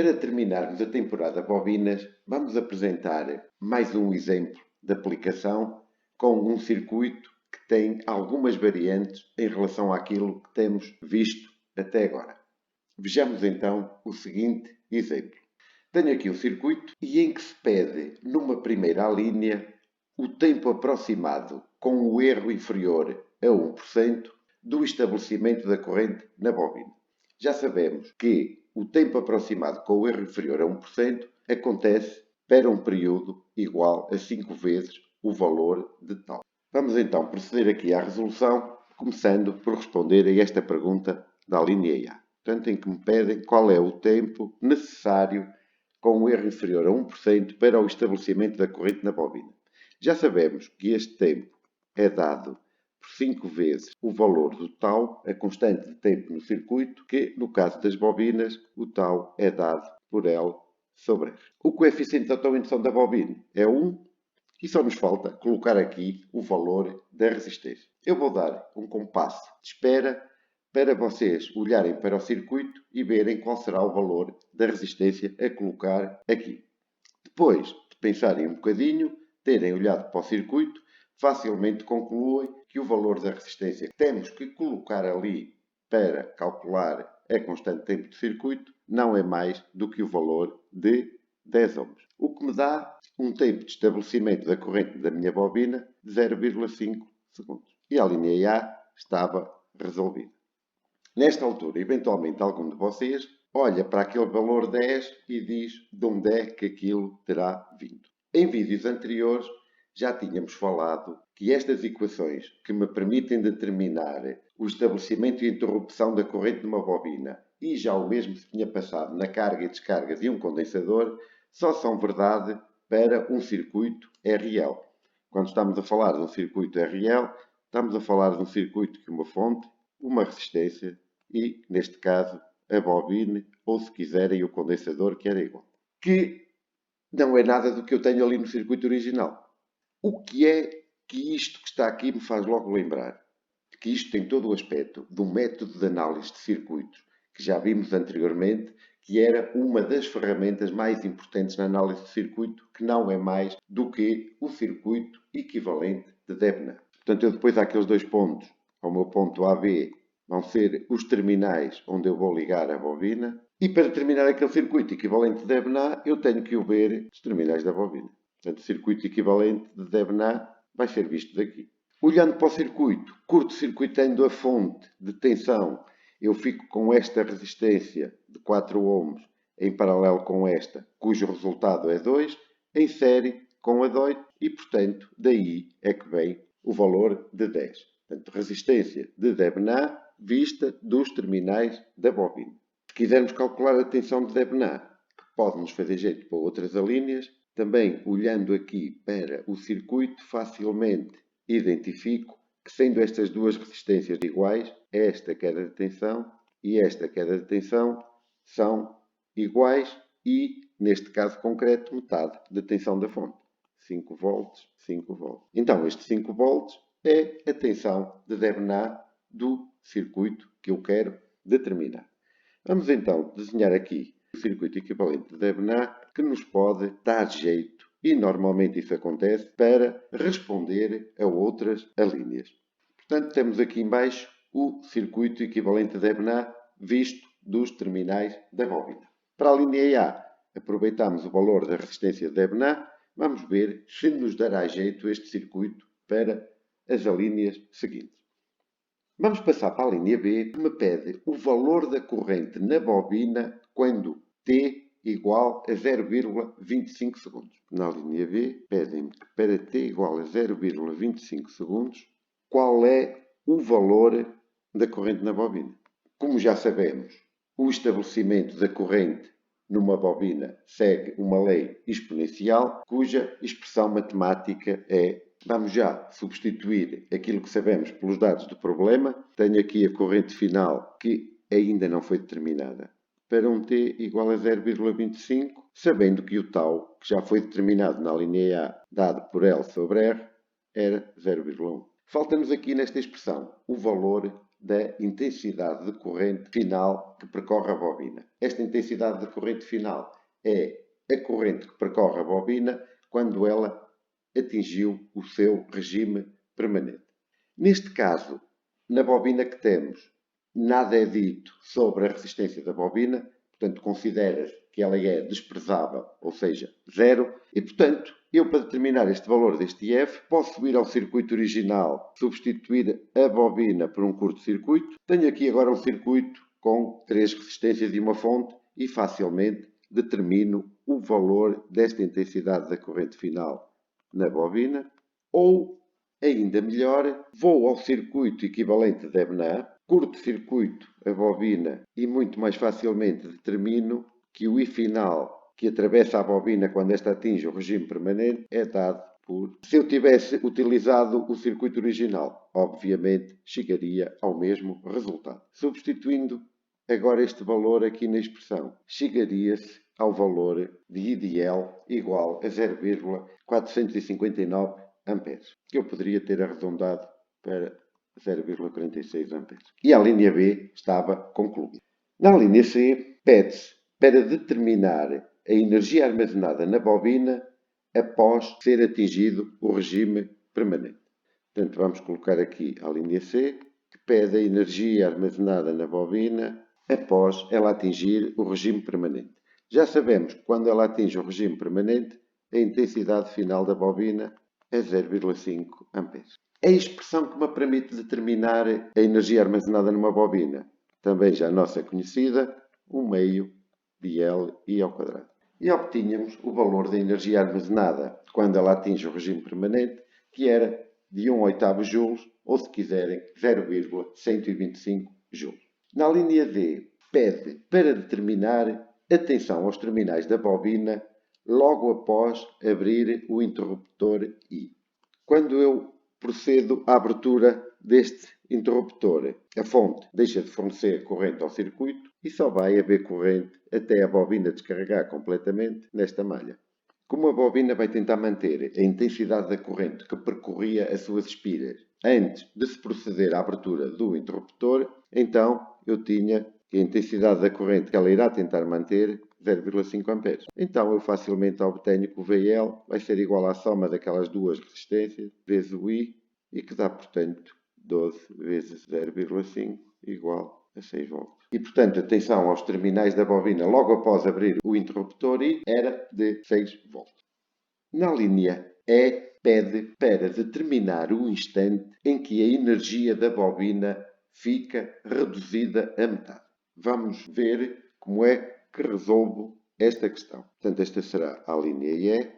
Para terminarmos a temporada bobinas, vamos apresentar mais um exemplo de aplicação com um circuito que tem algumas variantes em relação àquilo que temos visto até agora. Vejamos então o seguinte exemplo. Tenho aqui o circuito e em que se pede, numa primeira linha, o tempo aproximado com o erro inferior a 1% do estabelecimento da corrente na bobina. Já sabemos que o tempo aproximado com o erro inferior a 1% acontece para um período igual a 5 vezes o valor de tal. Vamos então proceder aqui à resolução, começando por responder a esta pergunta da linha A. Portanto, em que me pedem qual é o tempo necessário com o erro inferior a 1% para o estabelecimento da corrente na bobina. Já sabemos que este tempo é dado por 5 vezes o valor do tau, a constante de tempo no circuito, que no caso das bobinas, o tau é dado por L sobre R. O coeficiente de autoindução da bobina é 1 e só nos falta colocar aqui o valor da resistência. Eu vou dar um compasso de espera para vocês olharem para o circuito e verem qual será o valor da resistência a colocar aqui. Depois de pensarem um bocadinho, terem olhado para o circuito, facilmente concluem que o valor da resistência que temos que colocar ali para calcular a constante de tempo de circuito não é mais do que o valor de 10 ohms. O que me dá um tempo de estabelecimento da corrente da minha bobina de 0,5 segundos. E a linha A estava resolvida. Nesta altura, eventualmente, algum de vocês olha para aquele valor 10 e diz de onde é que aquilo terá vindo. Em vídeos anteriores já tínhamos falado que estas equações que me permitem determinar o estabelecimento e interrupção da corrente numa bobina e já o mesmo se tinha passado na carga e descarga de um condensador só são verdade para um circuito RL. Quando estamos a falar de um circuito RL, estamos a falar de um circuito que uma fonte, uma resistência e, neste caso, a bobina, ou se quiserem, o condensador, que era igual. Que não é nada do que eu tenho ali no circuito original. O que é que isto que está aqui me faz logo lembrar? Que isto tem todo o aspecto de um método de análise de circuitos que já vimos anteriormente, que era uma das ferramentas mais importantes na análise de circuito, que não é mais do que o circuito equivalente de Debnam. Portanto, eu depois há aqueles dois pontos, ao meu ponto AB, vão ser os terminais onde eu vou ligar a bobina. E para terminar aquele circuito equivalente de Debnam, eu tenho que o ver os terminais da bobina. Portanto, o circuito equivalente de Debnam vai ser visto daqui. Olhando para o circuito, curto-circuitando a fonte de tensão, eu fico com esta resistência de 4 ohms em paralelo com esta, cujo resultado é 2, em série com a de 8 e, portanto, daí é que vem o valor de 10. Portanto, resistência de Debnam vista dos terminais da bobina. Se quisermos calcular a tensão de Debnam, que pode nos fazer jeito para outras alíneas, também olhando aqui para o circuito, facilmente identifico que, sendo estas duas resistências iguais, esta queda de tensão e esta queda de tensão são iguais e, neste caso concreto, metade da tensão da fonte. 5 volts, 5 volts. Então, este 5 volts é a tensão de Debnam do circuito que eu quero determinar. Vamos então desenhar aqui o circuito equivalente de Debnam que nos pode dar jeito, e normalmente isso acontece, para responder a outras alíneas. Portanto, temos aqui embaixo o circuito equivalente de Debnam visto dos terminais da bobina. Para a linha A, aproveitamos o valor da resistência de Debnam. Vamos ver se nos dará jeito este circuito para as alíneas seguintes. Vamos passar para a linha B, que me pede o valor da corrente na bobina quando T igual a 0,25 segundos. Na linha B, pedem-me que para T igual a 0,25 segundos, qual é o valor da corrente na bobina. Como já sabemos, o estabelecimento da corrente numa bobina segue uma lei exponencial, cuja expressão matemática é: vamos já substituir aquilo que sabemos pelos dados do problema. Tenho aqui a corrente final que ainda não foi determinada. Para um T igual a 0,25, sabendo que o tau, que já foi determinado na linha A, dado por L sobre R, era 0,1. Falta-nos aqui nesta expressão o valor da intensidade de corrente final que percorre a bobina. Esta intensidade de corrente final é a corrente que percorre a bobina quando ela atingiu o seu regime permanente. Neste caso, na bobina que temos, nada é dito sobre a resistência da bobina, portanto, consideras que ela é desprezável, ou seja, zero, e, portanto, eu, para determinar este valor deste IF, posso ir ao circuito original, substituir a bobina por um curto-circuito. Tenho aqui agora um circuito com 3 resistências e uma fonte e facilmente determino o valor desta intensidade da corrente final na bobina, ou, ainda melhor, vou ao circuito equivalente da EBNA, curto-circuito a bobina e muito mais facilmente determino que o I final que atravessa a bobina quando esta atinge o regime permanente é dado por... Se eu tivesse utilizado o circuito original, obviamente chegaria ao mesmo resultado. Substituindo agora este valor aqui na expressão, chegaria-se ao valor de IDL igual a 0,459 amperes, que eu poderia ter arredondado para 0,46 amperes. E a linha B estava concluída. Na linha C, pede-se para determinar a energia armazenada na bobina após ser atingido o regime permanente. Portanto, vamos colocar aqui a linha C, que pede a energia armazenada na bobina após ela atingir o regime permanente. Já sabemos que quando ela atinge o regime permanente, a intensidade final da bobina é 0,5 amperes. A expressão que me permite determinar a energia armazenada numa bobina, também já nossa conhecida, 1 meio de Li ao quadrado. E obtínhamos o valor da energia armazenada quando ela atinge o regime permanente, que era de 1/8 joules, ou se quiserem, 0,125 joules. Na linha D, pede para determinar a tensão aos terminais da bobina logo após abrir o interruptor I. Quando eu procedo à abertura deste interruptor, a fonte deixa de fornecer corrente ao circuito e só vai haver corrente até a bobina descarregar completamente nesta malha. Como a bobina vai tentar manter a intensidade da corrente que percorria as suas espiras antes de se proceder à abertura do interruptor, então eu tinha que a intensidade da corrente que ela irá tentar manter 0,5 amperes. Então eu facilmente obtenho que o VL vai ser igual à soma daquelas duas resistências vezes o I e que dá, portanto, 12 vezes 0,5 igual a 6 volts. E, portanto, a tensão aos terminais da bobina logo após abrir o interruptor I era de 6 volts. Na linha E, pede para determinar o instante em que a energia da bobina fica reduzida a metade. Vamos ver como é que resolvo esta questão. Portanto, esta será a linha E,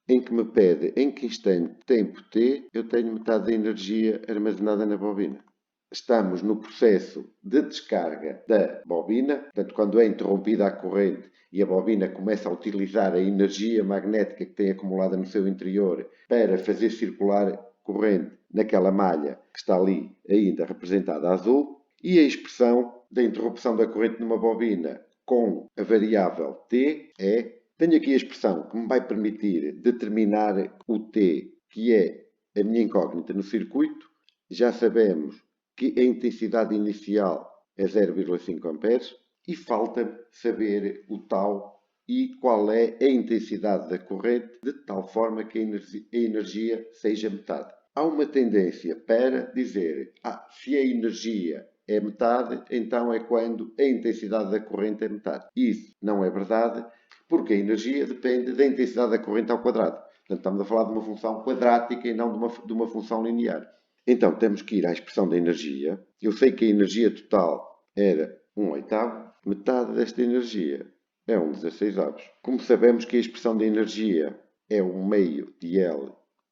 em que me pede em que instante tempo t eu tenho metade da energia armazenada na bobina. Estamos no processo de descarga da bobina, portanto, quando é interrompida a corrente e a bobina começa a utilizar a energia magnética que tem acumulada no seu interior para fazer circular corrente naquela malha que está ali ainda representada a azul, e a expressão da interrupção da corrente numa bobina com a variável t é... Tenho aqui a expressão que me vai permitir determinar o t, que é a minha incógnita no circuito. Já sabemos que a intensidade inicial é 0,5 amperes e falta-me saber o tal e qual é a intensidade da corrente de tal forma que a energia seja metade. Há uma tendência para dizer, se a energia é metade, então é quando a intensidade da corrente é metade. Isso não é verdade, porque a energia depende da intensidade da corrente ao quadrado. Portanto, estamos a falar de uma função quadrática e não de uma função linear. Então, temos que ir à expressão da energia. Eu sei que a energia total era 1/8. Metade desta energia é 1/16. Como sabemos que a expressão da energia é 1 meio de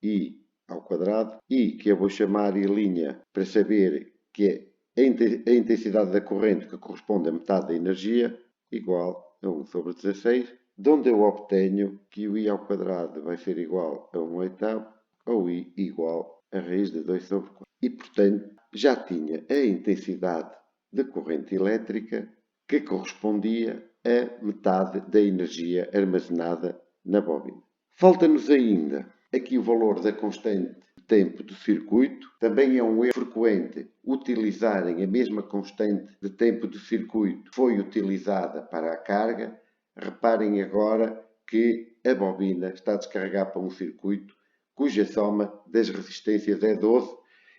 Li ao quadrado e que eu vou chamar I' para saber que é a intensidade da corrente que corresponde a metade da energia igual a 1/16, de onde eu obtenho que o I ao quadrado vai ser igual a 1/8 ou I igual a raiz de 2/4. E, portanto, já tinha a intensidade de corrente elétrica que correspondia a metade da energia armazenada na bobina. Falta-nos ainda aqui o valor da constante de tempo do circuito. Também é um erro frequente utilizarem a mesma constante de tempo do circuito que foi utilizada para a carga. Reparem agora que a bobina está a descarregar para um circuito cuja soma das resistências é 12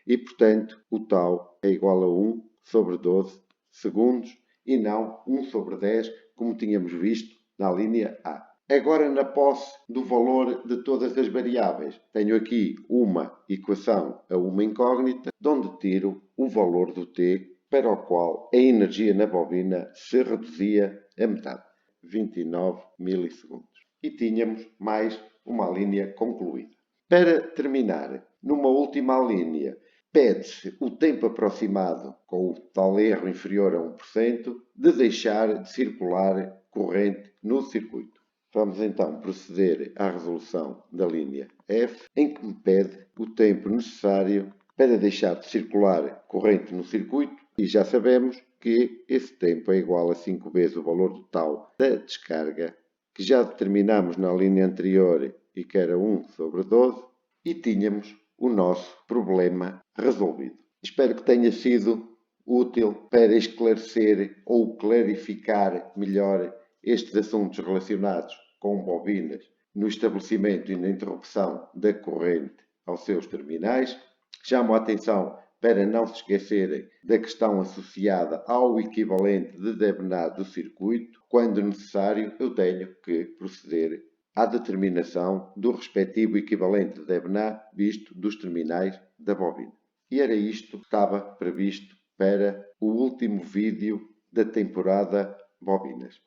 e, portanto, o tal é igual a 1 sobre 12 segundos e não 1 sobre 10, como tínhamos visto na linha A. Agora, na posse do valor de todas as variáveis, tenho aqui uma equação a uma incógnita, de onde tiro o valor do T, para o qual a energia na bobina se reduzia a metade, 29 milissegundos. E tínhamos mais uma linha concluída. Para terminar, numa última linha, pede-se o tempo aproximado, com o tal erro inferior a 1%, de deixar de circular corrente no circuito. Vamos então proceder à resolução da linha F, em que me pede o tempo necessário para deixar de circular corrente no circuito, e já sabemos que esse tempo é igual a 5 vezes o valor total da descarga, que já determinamos na linha anterior e que era 1 sobre 12, e tínhamos o nosso problema resolvido. Espero que tenha sido útil para esclarecer ou clarificar melhor estes assuntos relacionados com bobinas no estabelecimento e na interrupção da corrente aos seus terminais. Chamo a atenção para não se esquecerem da questão associada ao equivalente de Debenham do circuito. Quando necessário, eu tenho que proceder à determinação do respectivo equivalente de Debenham visto dos terminais da bobina. E era isto que estava previsto para o último vídeo da temporada Bobinas.